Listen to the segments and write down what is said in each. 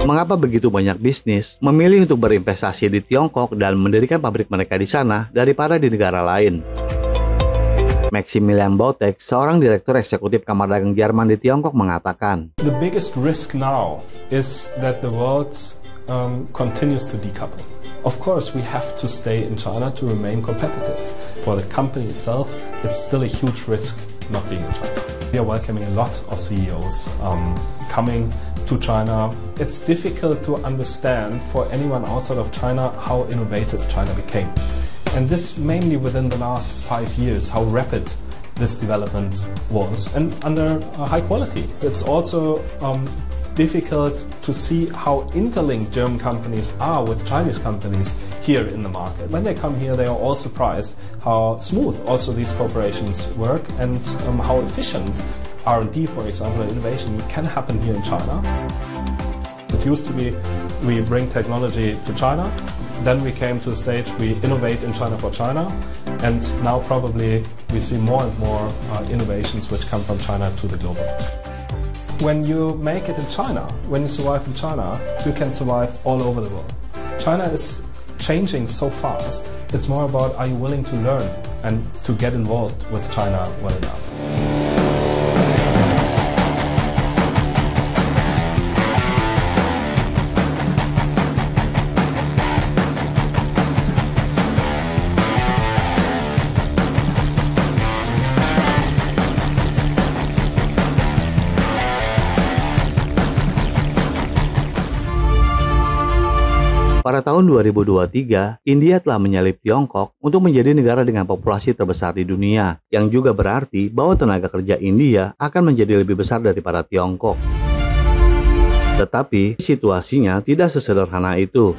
mengapa begitu banyak bisnis memilih untuk berinvestasi di Tiongkok dan mendirikan pabrik mereka di sana daripada di negara lain. Maximilian Bautek, seorang direktur eksekutif Kamar Dagang Jerman di Tiongkok, mengatakan, "The biggest risk now is that the world continues to decouple. Of course, we have to stay in China to remain competitive. For the company itself, it's still a huge risk not being in China. We are welcoming a lot of CEOs coming to China. It's difficult to understand for anyone outside of China how innovative China became. And this mainly within the last 5 years, how rapid this development was and under high quality. It's also difficult to see how interlinked German companies are with Chinese companies here in the market. When they come here, they are all surprised how smooth also these corporations work and how efficient R&D, for example, and innovation can happen here in China. It used to be we bring technology to China, then we came to a stage we innovate in China for China, and now probably we see more and more innovations which come from China to the global. When you make it in China, when you survive in China, you can survive all over the world. China is changing so fast, it's more about are you willing to learn and to get involved with China well enough. Pada tahun 2023, India telah menyalip Tiongkok untuk menjadi negara dengan populasi terbesar di dunia, yang juga berarti bahwa tenaga kerja India akan menjadi lebih besar daripada Tiongkok. Tetapi, situasinya tidak sesederhana itu.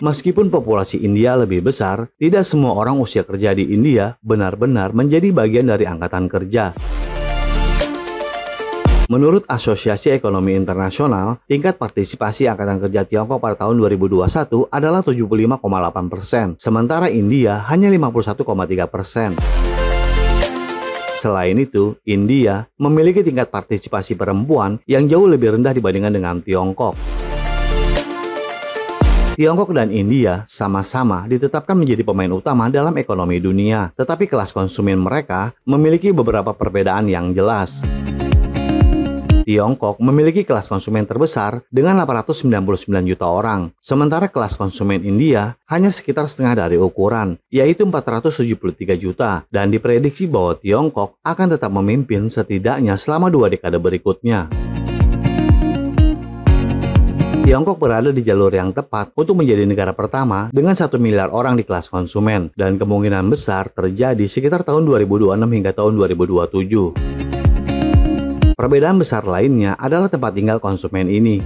Meskipun populasi India lebih besar, tidak semua orang usia kerja di India benar-benar menjadi bagian dari angkatan kerja. Menurut Asosiasi Ekonomi Internasional, tingkat partisipasi angkatan kerja Tiongkok pada tahun 2021 adalah 75,8%, sementara India hanya 51,3%. Selain itu, India memiliki tingkat partisipasi perempuan yang jauh lebih rendah dibandingkan dengan Tiongkok. Tiongkok dan India sama-sama ditetapkan menjadi pemain utama dalam ekonomi dunia, tetapi kelas konsumen mereka memiliki beberapa perbedaan yang jelas. Tiongkok memiliki kelas konsumen terbesar dengan 899 juta orang, sementara kelas konsumen India hanya sekitar setengah dari ukuran, yaitu 473 juta, dan diprediksi bahwa Tiongkok akan tetap memimpin setidaknya selama 2 dekade berikutnya. Tiongkok berada di jalur yang tepat untuk menjadi negara pertama dengan 1 miliar orang di kelas konsumen, dan kemungkinan besar terjadi sekitar tahun 2026 hingga tahun 2027. Perbedaan besar lainnya adalah tempat tinggal konsumen ini.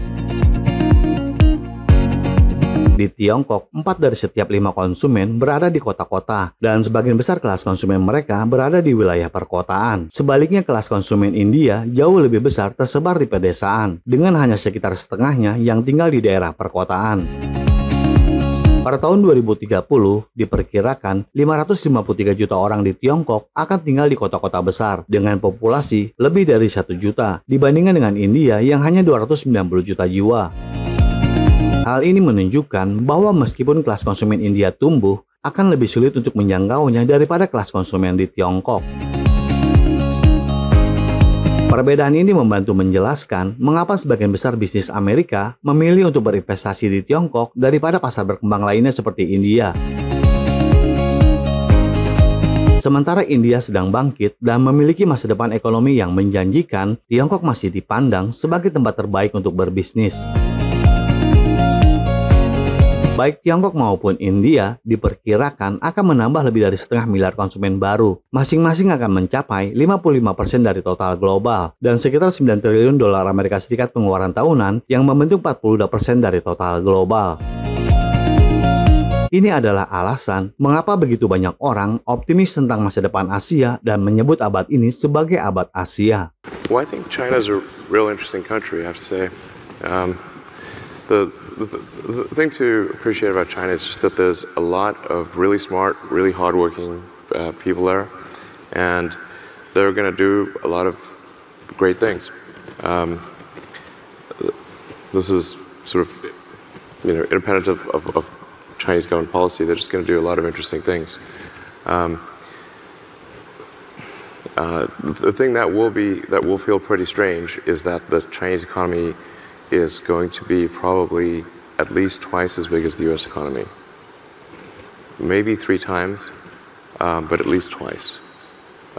Di Tiongkok, 4 dari setiap 5 konsumen berada di kota-kota, dan sebagian besar kelas konsumen mereka berada di wilayah perkotaan. Sebaliknya, kelas konsumen India jauh lebih besar tersebar di pedesaan, dengan hanya sekitar setengahnya yang tinggal di daerah perkotaan. Pada tahun 2030, diperkirakan 553 juta orang di Tiongkok akan tinggal di kota-kota besar dengan populasi lebih dari 1 juta dibandingkan dengan India yang hanya 290 juta jiwa. Hal ini menunjukkan bahwa meskipun kelas konsumen India tumbuh, akan lebih sulit untuk menjangkaunya daripada kelas konsumen di Tiongkok. Perbedaan ini membantu menjelaskan mengapa sebagian besar bisnis Amerika memilih untuk berinvestasi di Tiongkok daripada pasar berkembang lainnya seperti India. Sementara India sedang bangkit dan memiliki masa depan ekonomi yang menjanjikan, Tiongkok masih dipandang sebagai tempat terbaik untuk berbisnis. Baik Tiongkok maupun India diperkirakan akan menambah lebih dari setengah miliar konsumen baru. Masing-masing akan mencapai 55% dari total global dan sekitar 9 triliun dolar Amerika Serikat pengeluaran tahunan yang membentuk 40% dari total global. Ini adalah alasan mengapa begitu banyak orang optimis tentang masa depan Asia dan menyebut abad ini sebagai abad Asia. Well, I think China is a real interesting country, I have to say. The thing to appreciate about China is just that there's a lot of really smart, really hardworking people there, and they're going to do a lot of great things. this is sort of, independent of Chinese government policy. They're just going to do a lot of interesting things. The thing that will feel pretty strange is that the Chinese economy is going to be probably at least twice as big as the U.S. economy. Maybe 3 times, but at least twice.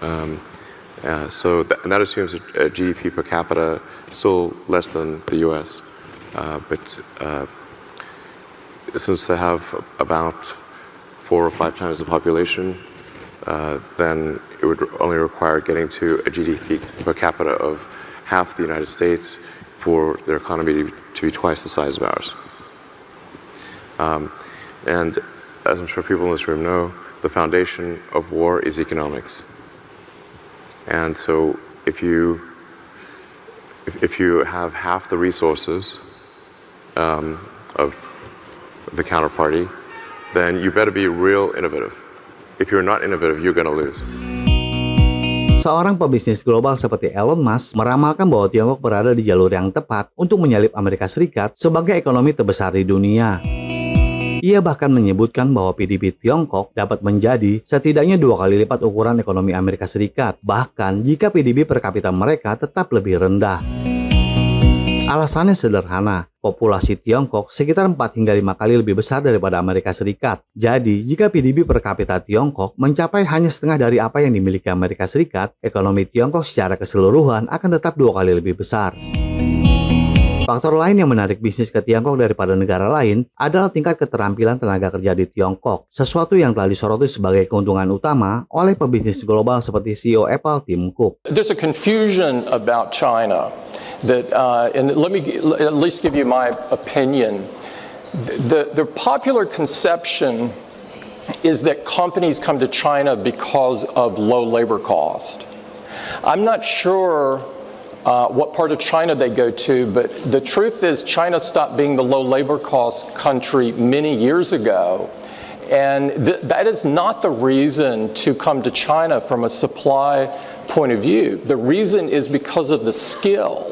And that assumes a GDP per capita still less than the U.S. But since they have about 4 or 5 times the population, then it would only require getting to a GDP per capita of half the United States for their economy to be twice the size of ours. And as I'm sure people in this room know, the foundation of war is economics. And so if you have half the resources of the counterparty, then you better be real innovative. If you're not innovative, you're gonna lose. Seorang pebisnis global seperti Elon Musk meramalkan bahwa Tiongkok berada di jalur yang tepat untuk menyalip Amerika Serikat sebagai ekonomi terbesar di dunia. Ia bahkan menyebutkan bahwa PDB Tiongkok dapat menjadi setidaknya 2 kali lipat ukuran ekonomi Amerika Serikat, bahkan jika PDB per kapita mereka tetap lebih rendah. Alasannya sederhana, populasi Tiongkok sekitar 4 hingga 5 kali lebih besar daripada Amerika Serikat. Jadi, jika PDB per kapita Tiongkok mencapai hanya setengah dari apa yang dimiliki Amerika Serikat, ekonomi Tiongkok secara keseluruhan akan tetap 2 kali lebih besar. Faktor lain yang menarik bisnis ke Tiongkok daripada negara lain adalah tingkat keterampilan tenaga kerja di Tiongkok, sesuatu yang telah disoroti sebagai keuntungan utama oleh pebisnis global seperti CEO Apple Tim Cook. There's a confusion about China that, and let me at least give you my opinion. The popular conception is that companies come to China because of low labor cost. I'm not sure what part of China they go to, but the truth is China stopped being the low labor cost country many years ago. And that is not the reason to come to China from a supply point of view. The reason is because of the skill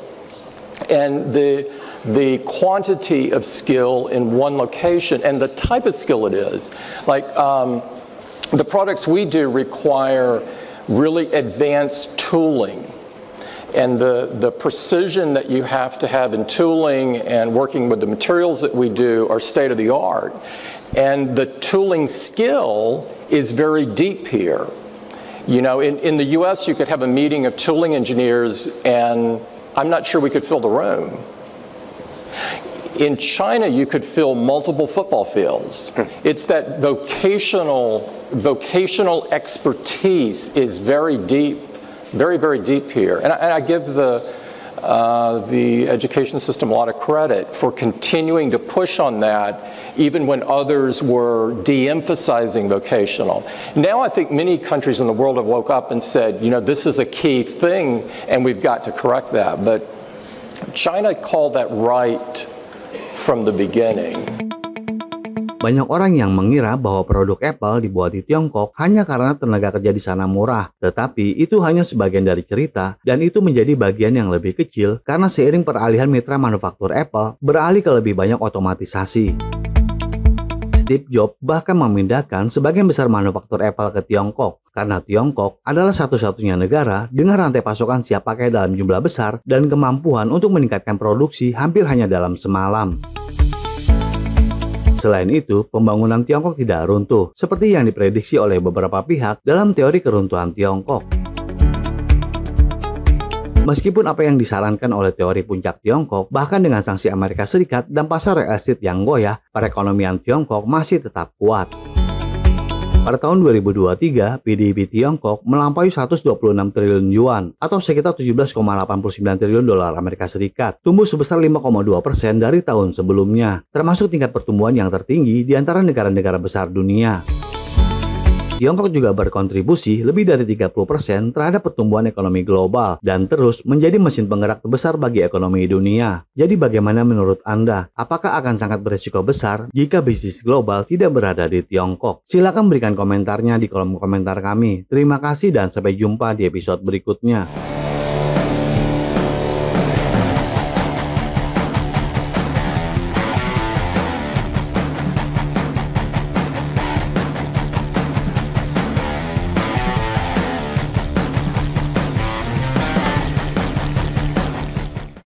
and the quantity of skill in one location and the type of skill it is. Like the products we do require really advanced tooling. And the precision that you have to have in tooling and working with the materials that we do are state of the art. And the tooling skill is very deep here. You know, in the US you could have a meeting of tooling engineers and I'm not sure we could fill the room. In China you could fill multiple football fields. It's that vocational expertise is very deep. Very, very deep here. And I give the education system a lot of credit for continuing to push on that even when others were de-emphasizing vocational. Now I think many countries in the world have woke up and said, you know, this is a key thing and we've got to correct that. But China called that right from the beginning. Banyak orang yang mengira bahwa produk Apple dibuat di Tiongkok hanya karena tenaga kerja di sana murah. Tetapi itu hanya sebagian dari cerita dan itu menjadi bagian yang lebih kecil karena seiring peralihan mitra manufaktur Apple beralih ke lebih banyak otomatisasi. Steve Jobs bahkan memindahkan sebagian besar manufaktur Apple ke Tiongkok karena Tiongkok adalah satu-satunya negara dengan rantai pasokan siap pakai dalam jumlah besar dan kemampuan untuk meningkatkan produksi hampir hanya dalam semalam. Selain itu, pembangunan Tiongkok tidak runtuh, seperti yang diprediksi oleh beberapa pihak dalam teori keruntuhan Tiongkok. Meskipun apa yang disarankan oleh teori puncak Tiongkok, bahkan dengan sanksi Amerika Serikat dan pasar real estate yang goyah, perekonomian Tiongkok masih tetap kuat. Pada tahun 2023, PDB Tiongkok melampaui 126 triliun yuan atau sekitar 17,89 triliun dolar Amerika Serikat, tumbuh sebesar 5,2% dari tahun sebelumnya, termasuk tingkat pertumbuhan yang tertinggi di antara negara-negara besar dunia. Tiongkok juga berkontribusi lebih dari 30% terhadap pertumbuhan ekonomi global dan terus menjadi mesin penggerak terbesar bagi ekonomi dunia. Jadi bagaimana menurut Anda? Apakah akan sangat berisiko besar jika bisnis global tidak berada di Tiongkok? Silakan berikan komentarnya di kolom komentar kami. Terima kasih dan sampai jumpa di episode berikutnya.